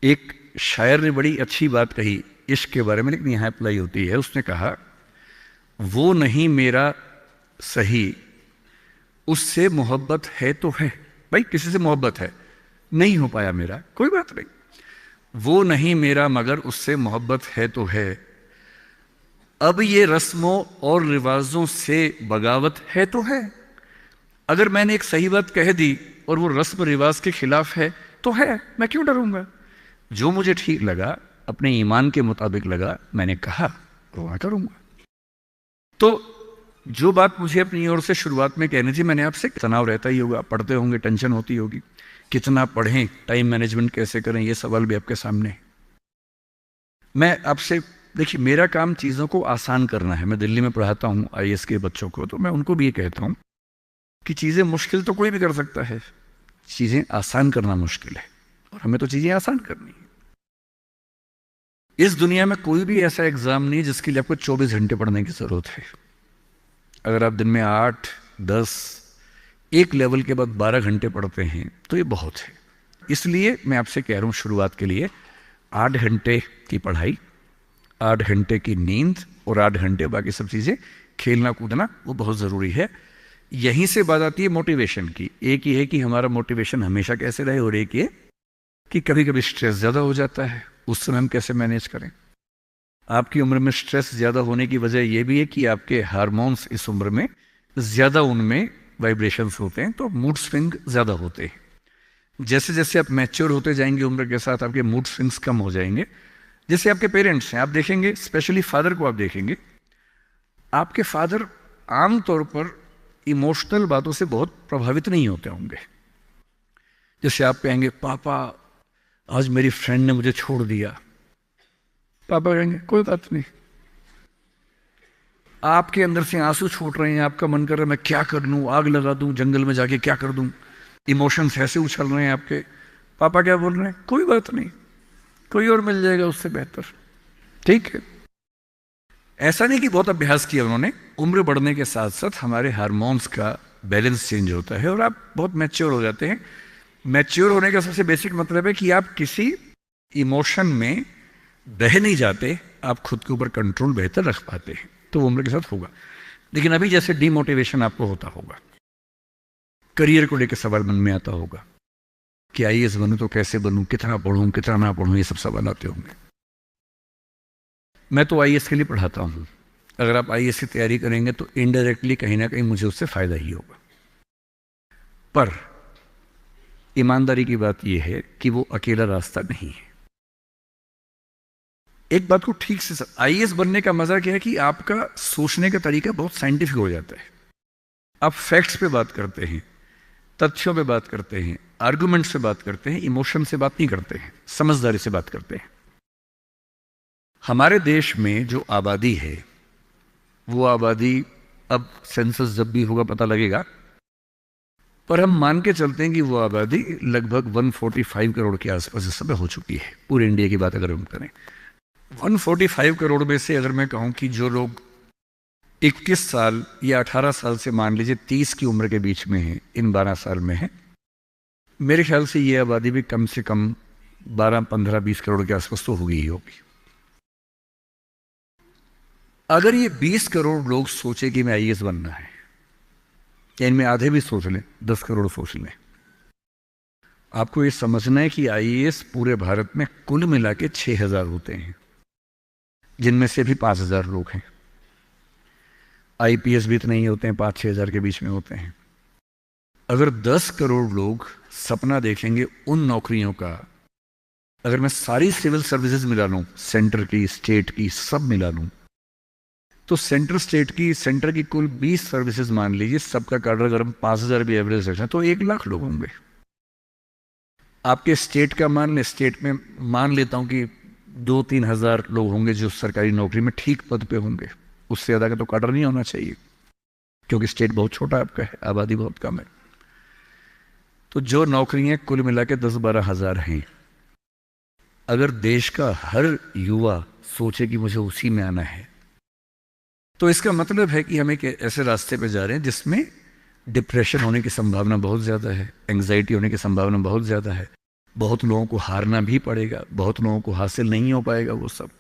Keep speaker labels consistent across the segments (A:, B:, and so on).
A: एक शायर ने बड़ी अच्छी बात कही इश्क के बारे में, लेकिन यहाँ अप्लाई होती है। उसने कहा, वो नहीं मेरा सही, उससे मोहब्बत है तो है। भाई किसी से मोहब्बत है, नहीं हो पाया मेरा, कोई बात नहीं। वो नहीं मेरा मगर उससे मोहब्बत है तो है। अब ये रस्मों और रिवाजों से बगावत है तो है। अगर मैंने एक सही बात कह दी और वो रस्म रिवाज के खिलाफ है तो है, मैं क्यों डरूंगा। जो मुझे ठीक लगा, अपने ईमान के मुताबिक लगा, मैंने कहा तो मैं करूंगा। तो जो बात मुझे अपनी ओर से शुरुआत में कहनी थी, मैंने आपसे, तनाव रहता ही होगा, पढ़ते होंगे, टेंशन होती होगी, कितना पढ़ें, टाइम मैनेजमेंट कैसे करें, ये सवाल भी आपके सामने है। मैं आपसे, देखिए मेरा काम चीज़ों को आसान करना है। मैं दिल्ली में पढ़ाता हूँ आईएएस के बच्चों को, तो मैं उनको भी ये कहता हूँ कि चीज़ें मुश्किल तो कोई भी कर सकता है, चीज़ें आसान करना मुश्किल है, और हमें तो चीज़ें आसान करनी है। इस दुनिया में कोई भी ऐसा एग्ज़ाम नहीं जिसके लिए आपको 24 घंटे पढ़ने की ज़रूरत है। अगर आप दिन में 8, 10, एक लेवल के बाद 12 घंटे पढ़ते हैं तो ये बहुत है। इसलिए मैं आपसे कह रहा हूँ, शुरुआत के लिए 8 घंटे की पढ़ाई, 8 घंटे की नींद और 8 घंटे बाकी सब चीज़ें, खेलना कूदना, वो बहुत ज़रूरी है। यहीं से बात आती है मोटिवेशन की। एक ही है कि हमारा मोटिवेशन हमेशा कैसे रहे, और एक ये कि कभी कभी स्ट्रेस ज़्यादा हो जाता है, उस समय हम कैसे मैनेज करें। आपकी उम्र में स्ट्रेस ज़्यादा होने की वजह यह भी है कि आपके हार्मोन्स इस उम्र में ज़्यादा, उनमें वाइब्रेशंस होते हैं, तो मूड स्विंग ज़्यादा होते हैं। जैसे जैसे आप मैच्योर होते जाएंगे उम्र के साथ, आपके मूड स्विंग्स कम हो जाएंगे। जैसे आपके पेरेंट्स हैं, आप देखेंगे, स्पेशली फादर को आप देखेंगे, आपके फादर आमतौर पर इमोशनल बातों से बहुत प्रभावित नहीं होते होंगे। जैसे आप कहेंगे, पापा आज मेरी फ्रेंड ने मुझे छोड़ दिया, पापा कहेंगे कोई बात नहीं। आपके अंदर से आंसू छूट रहे हैं, आपका मन कर रहा है मैं क्या कर लूं, आग लगा दूं, जंगल में जाके क्या कर दूं, इमोशंस ऐसे उछल रहे हैं आपके, पापा क्या बोल रहे हैं, कोई बात नहीं, कोई और मिल जाएगा उससे बेहतर, ठीक है। ऐसा नहीं कि बहुत अभ्यास किया उन्होंने, उम्र बढ़ने के साथ साथ हमारे हार्मोन्स का बैलेंस चेंज होता है और आप बहुत मैच्योर हो जाते हैं। मैच्योर होने का सबसे बेसिक मतलब है कि आप किसी इमोशन में बह नहीं जाते, आप खुद के ऊपर कंट्रोल बेहतर रख पाते हैं, तो वो उम्र के साथ होगा। लेकिन अभी जैसे डिमोटिवेशन आपको होता होगा, करियर को लेकर सवाल मन में आता होगा कि आईएएस बनूं तो कैसे बनूं, कितना पढ़ूं, कितना ना पढ़ूं, ये सब सवाल आते होंगे। मैं तो आईएएस के लिए पढ़ाता हूं। अगर आप आईएएस की तैयारी करेंगे तो इनडायरेक्टली कहीं ना कहीं मुझे उससे फायदा ही होगा। पर ईमानदारी की बात यह है कि वो अकेला रास्ता नहीं है। एक बात को ठीक से, आईएएस बनने का मजा क्या है कि आपका सोचने का तरीका बहुत साइंटिफिक हो जाता है। आप फैक्ट्स पे बात करते हैं, तथ्यों पे बात करते हैं, आर्गुमेंट से बात करते हैं, इमोशन से बात नहीं करते हैं, समझदारी से बात करते हैं। हमारे देश में जो आबादी है, वो आबादी, अब सेंसस जब भी होगा पता लगेगा, पर हम मान के चलते हैं कि वो आबादी लगभग 145 करोड़ के आसपास इस समय हो चुकी है। पूरे इंडिया की बात अगर हम करें, 145 करोड़ में से अगर मैं कहूं कि जो लोग 21 साल या 18 साल से मान लीजिए 30 की उम्र के बीच में है, इन 12 साल में है, मेरे ख्याल से ये आबादी भी कम से कम 12, 15, 20 करोड़ के आसपास तो होगी ही होगी। अगर ये 20 करोड़ लोग सोचे कि मैं आईएएस बनना है, या इनमें आधे भी सोच लें, 10 करोड़ सोच लें, आपको ये समझना है कि आईएएस पूरे भारत में कुल मिला के 6000 होते हैं, जिनमें से भी 5000 लोग हैं। आईपीएस भी इतने ही होते हैं, 5-6 हजार के बीच में होते हैं। अगर 10 करोड़ लोग सपना देखेंगे उन नौकरियों का, अगर मैं सारी सिविल सर्विसेज मिला लूं, सेंटर की, स्टेट की, सब मिला लूं, तो सेंटर की कुल 20 सर्विसेज मान लीजिए, सबका कार्डर अगर हम 5000 भी एवरेज रखें तो 1 लाख लोग होंगे। आपके स्टेट का मान लें, स्टेट में मान लेता हूं कि 2-3 हजार लोग होंगे जो सरकारी नौकरी में ठीक पद पे होंगे, उससे ज़्यादा का तो कार्डर नहीं होना चाहिए, क्योंकि स्टेट बहुत छोटा आपका है, आबादी बहुत कम है। तो जो नौकरियां कुल मिला के 10-12 हजार हैं, अगर देश का हर युवा सोचे कि मुझे उसी में आना है, तो इसका मतलब है कि हम एक ऐसे रास्ते पे जा रहे हैं जिसमें डिप्रेशन होने की संभावना बहुत ज़्यादा है, एंग्जाइटी होने की संभावना बहुत ज़्यादा है, बहुत लोगों को हारना भी पड़ेगा, बहुत लोगों को हासिल नहीं हो पाएगा वो सब।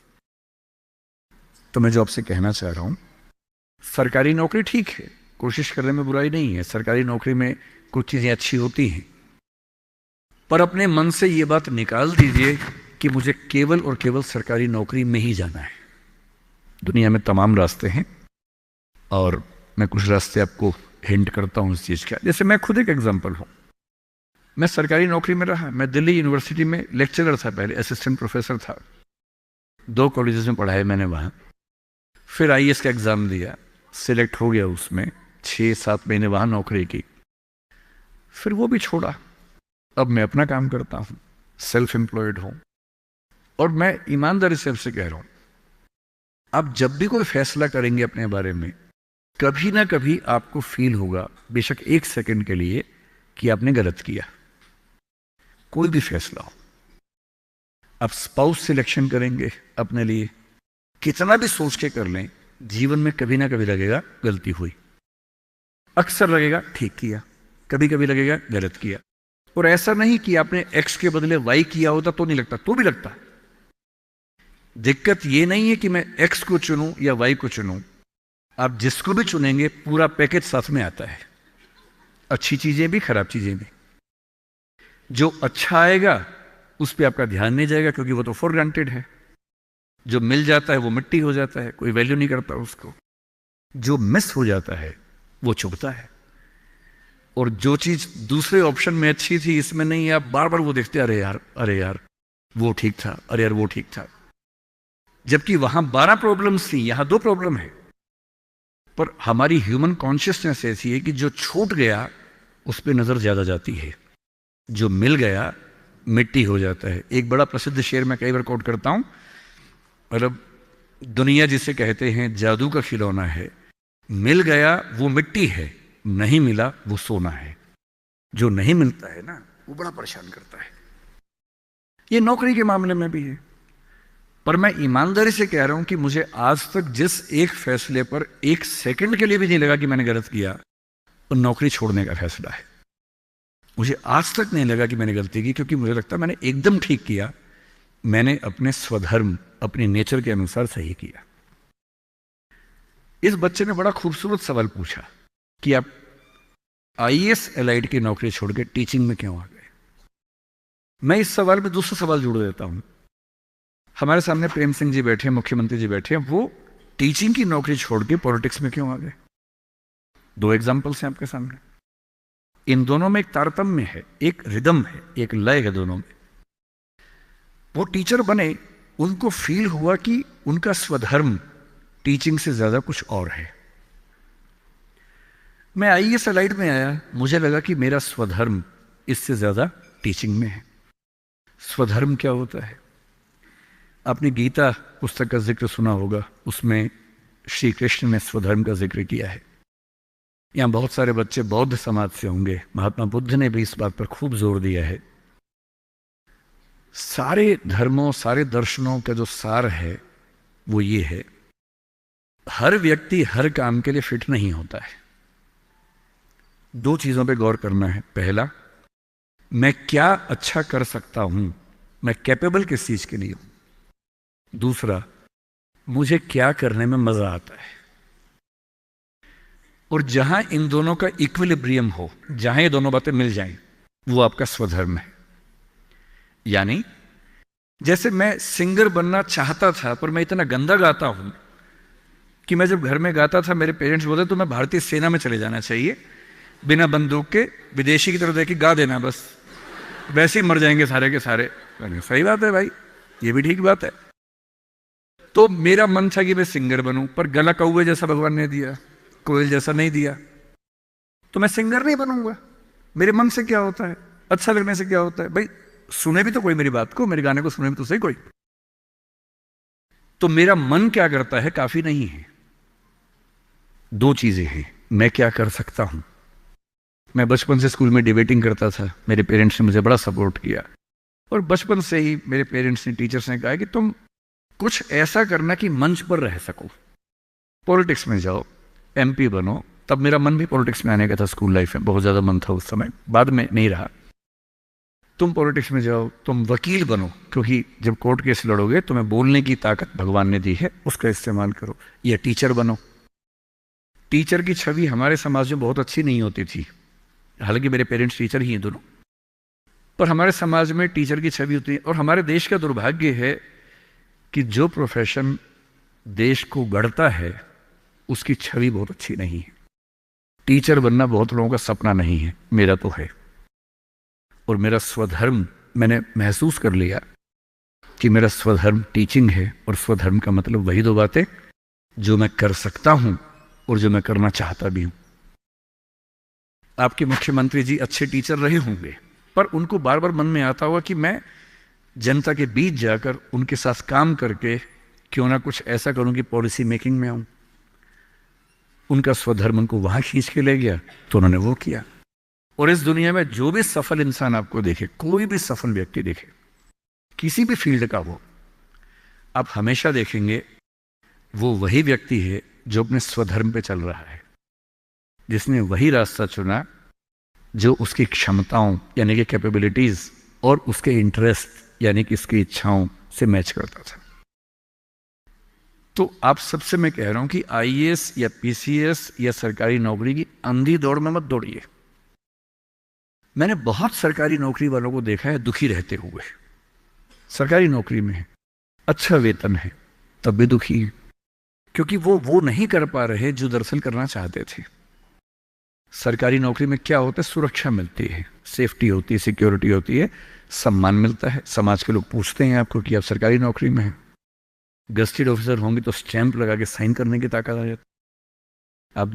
A: तो मैं जो आपसे कहना चाह रहा हूं, सरकारी नौकरी ठीक है, कोशिश करने में बुराई नहीं है, सरकारी नौकरी में कुछ चीजें अच्छी होती हैं, पर अपने मन से ये बात निकाल दीजिए कि मुझे केवल और केवल सरकारी नौकरी में ही जाना है। दुनिया में तमाम रास्ते हैं और मैं कुछ रास्ते आपको हिंट करता हूं इस चीज का। जैसे मैं खुद एक एग्जांपल हूं, मैं सरकारी नौकरी में रहा, मैं दिल्ली यूनिवर्सिटी में लेक्चरर था, पहले असिस्टेंट प्रोफेसर था, 2 कॉलेजेस में पढ़ाया मैंने वहां। फिर आईएएस का एग्जाम दिया, सिलेक्ट हो गया, उसमें 6-7 महीने वहां नौकरी की, फिर वो भी छोड़ा। अब मैं अपना काम करता हूं, सेल्फ एम्प्लॉयड हूं। और मैं ईमानदारी से आपसे कह रहा हूं, आप जब भी कोई फैसला करेंगे अपने बारे में, कभी ना कभी आपको फील होगा, बेशक 1 सेकंड के लिए, कि आपने गलत किया। कोई भी फैसला हो, आप स्पाउस सिलेक्शन करेंगे अपने लिए, कितना भी सोच के कर लें, जीवन में कभी ना कभी लगेगा गलती हुई, अक्सर लगेगा ठीक किया, कभी कभी लगेगा गलत किया। और ऐसा नहीं कि आपने एक्स के बदले वाई किया होता तो नहीं लगता, तो भी लगता। दिक्कत ये नहीं है कि मैं एक्स को चुनूं या वाई को चुनूं, आप जिसको भी चुनेंगे पूरा पैकेज साथ में आता है, अच्छी चीजें भी खराब चीजें भी। जो अच्छा आएगा उस पर आपका ध्यान नहीं जाएगा, क्योंकि वो तो फॉर ग्रांटेड है। जो मिल जाता है वो मिट्टी हो जाता है, कोई वैल्यू नहीं करता उसको। जो मिस हो जाता है वो चुभता है। और जो चीज दूसरे ऑप्शन में अच्छी थी, इसमें नहीं, आप बार बार वो देखते, अरे यार, अरे यार वो ठीक था, अरे यार वो ठीक था। जबकि वहां 12 प्रॉब्लम्स थी, यहां 2 प्रॉब्लम है। पर हमारी ह्यूमन कॉन्शियसनेस ऐसी है कि जो छूट गया उस पर नजर ज्यादा जाती है, जो मिल गया मिट्टी हो जाता है। एक बड़ा प्रसिद्ध शेर मैं कई बार कोट करता हूं, मतलब दुनिया जिसे कहते हैं जादू का खिलौना है, मिल गया वो मिट्टी है, नहीं मिला वो सोना है। जो नहीं मिलता है ना, वो बड़ा परेशान करता है। ये नौकरी के मामले में भी है। पर मैं ईमानदारी से कह रहा हूं कि मुझे आज तक जिस एक फैसले पर 1 सेकंड के लिए भी नहीं लगा कि मैंने गलत किया, वो नौकरी छोड़ने का फैसला है। मुझे आज तक नहीं लगा कि मैंने गलती की, क्योंकि मुझे लगता मैंने एकदम ठीक किया। मैंने अपने स्वधर्म, अपने नेचर के अनुसार सही किया। इस बच्चे ने बड़ा खूबसूरत सवाल पूछा कि आप आईएएस एलाइड की नौकरी छोड़ के टीचिंग में क्यों आ गए। मैं इस सवाल में दूसरा सवाल जोड़ देता हूं। हमारे सामने प्रेम सिंह जी बैठे, मुख्यमंत्री जी बैठे, वो टीचिंग की नौकरी छोड़ के पॉलिटिक्स में क्यों आ गए। 2 एग्जाम्पल्स हैं आपके सामने। इन दोनों में एक तारतम्य है, एक रिदम है, एक लय है दोनों में। वो टीचर बने, उनको फील हुआ कि उनका स्वधर्म टीचिंग से ज्यादा कुछ और है। मैं आईएएस एलाइड में आया, मुझे लगा कि मेरा स्वधर्म इससे ज्यादा टीचिंग में है। स्वधर्म क्या होता है? आपने गीता पुस्तक का जिक्र सुना होगा, उसमें श्री कृष्ण ने स्वधर्म का जिक्र किया है। यहां बहुत सारे बच्चे बौद्ध समाज से होंगे, महात्मा बुद्ध ने भी इस बात पर खूब जोर दिया है। सारे धर्मों, सारे दर्शनों का जो सार है वो ये है, हर व्यक्ति हर काम के लिए फिट नहीं होता है। 2 चीजों पे गौर करना है। पहला, मैं क्या अच्छा कर सकता हूं, मैं कैपेबल किस चीज के लिए हूं। दूसरा, मुझे क्या करने में मजा आता है। और जहां इन दोनों का इक्विलिब्रियम हो, जहां ये दोनों बातें मिल जाएं, वो आपका स्वधर्म है। यानी जैसे मैं सिंगर बनना चाहता था, पर मैं इतना गंदा गाता हूं कि मैं जब घर में गाता था, मेरे पेरेंट्स बोलते तो मैं भारतीय सेना में चले जाना चाहिए, बिना बंदूक के विदेशी की तरफ देखिए गा देना, बस वैसे ही मर जाएंगे सारे के सारे। सही बात है भाई, ये भी ठीक बात है। तो मेरा मन था कि मैं सिंगर बनूं, पर गला कौवे जैसा भगवान ने दिया, कोयल जैसा नहीं दिया, तो मैं सिंगर नहीं बनूंगा। मेरे मन से क्या होता है, अच्छा लगने से क्या होता है भाई, सुने भी तो कोई मेरी बात को, मेरे गाने को सुने भी तो सही कोई। तो मेरा मन क्या करता है काफी नहीं है। 2 चीजें हैं, मैं क्या कर सकता हूं। मैं बचपन से स्कूल में डिबेटिंग करता था, मेरे पेरेंट्स ने मुझे बड़ा सपोर्ट किया, और बचपन से ही मेरे पेरेंट्स ने, टीचर्स ने कहा कि तुम कुछ ऐसा करना कि मंच पर रह सको, पॉलिटिक्स में जाओ, एमपी बनो। तब मेरा मन भी पॉलिटिक्स में आने का था, स्कूल लाइफ में बहुत ज्यादा मन था उस समय, बाद में नहीं रहा। तुम पॉलिटिक्स में जाओ, तुम वकील बनो, क्योंकि जब कोर्ट केस लड़ोगे तुम्हें बोलने की ताकत भगवान ने दी है, उसका इस्तेमाल करो। या टीचर बनो। टीचर की छवि हमारे समाज में बहुत अच्छी नहीं होती थी, हालांकि मेरे पेरेंट्स टीचर ही हैं दोनों, पर हमारे समाज में टीचर की छवि होती है। और हमारे देश का दुर्भाग्य है कि जो प्रोफेशन देश को गढ़ता है उसकी छवि बहुत अच्छी नहीं है। टीचर बनना बहुत लोगों का सपना नहीं है, मेरा तो है। और मेरा स्वधर्म, मैंने महसूस कर लिया कि मेरा स्वधर्म टीचिंग है। और स्वधर्म का मतलब वही दो बातें जो मैं कर सकता हूं और जो मैं करना चाहता भी हूं। आपके मुख्यमंत्री जी अच्छे टीचर रहे होंगे, पर उनको बार बार मन में आता होगा कि मैं जनता के बीच जाकर उनके साथ काम करके क्यों ना कुछ ऐसा करूं कि पॉलिसी मेकिंग में आऊं। उनका स्वधर्म उनको वहां खींच के ले गया, तो उन्होंने वो किया। और इस दुनिया में जो भी सफल इंसान आपको देखे, कोई भी सफल व्यक्ति देखे, किसी भी फील्ड का हो, आप हमेशा देखेंगे वो वही व्यक्ति है जो अपने स्वधर्म पे चल रहा है, जिसने वही रास्ता चुना जो उसकी क्षमताओं यानी कि कैपेबिलिटीज और उसके इंटरेस्ट यानी कि उसकी इच्छाओं से मैच करता था। तो आप सबसे मैं कह रहा हूं कि आईएएस या पीसीएस या सरकारी नौकरी की अंधी दौड़ में मत दौड़िए। मैंने बहुत सरकारी नौकरी वालों को देखा है दुखी रहते हुए। सरकारी नौकरी में है, अच्छा वेतन है, तब भी दुखी है, क्योंकि वो नहीं कर पा रहे जो दरअसल करना चाहते थे। सरकारी नौकरी में क्या होता है? सुरक्षा मिलती है, सेफ्टी होती है, सिक्योरिटी होती है, सम्मान मिलता है, समाज के लोग पूछते हैं आपको कि आप सरकारी नौकरी में हैं। गस्टेड ऑफिसर होंगे तो स्टैंप लगा के साइन करने की ताकत आ जाती है। आप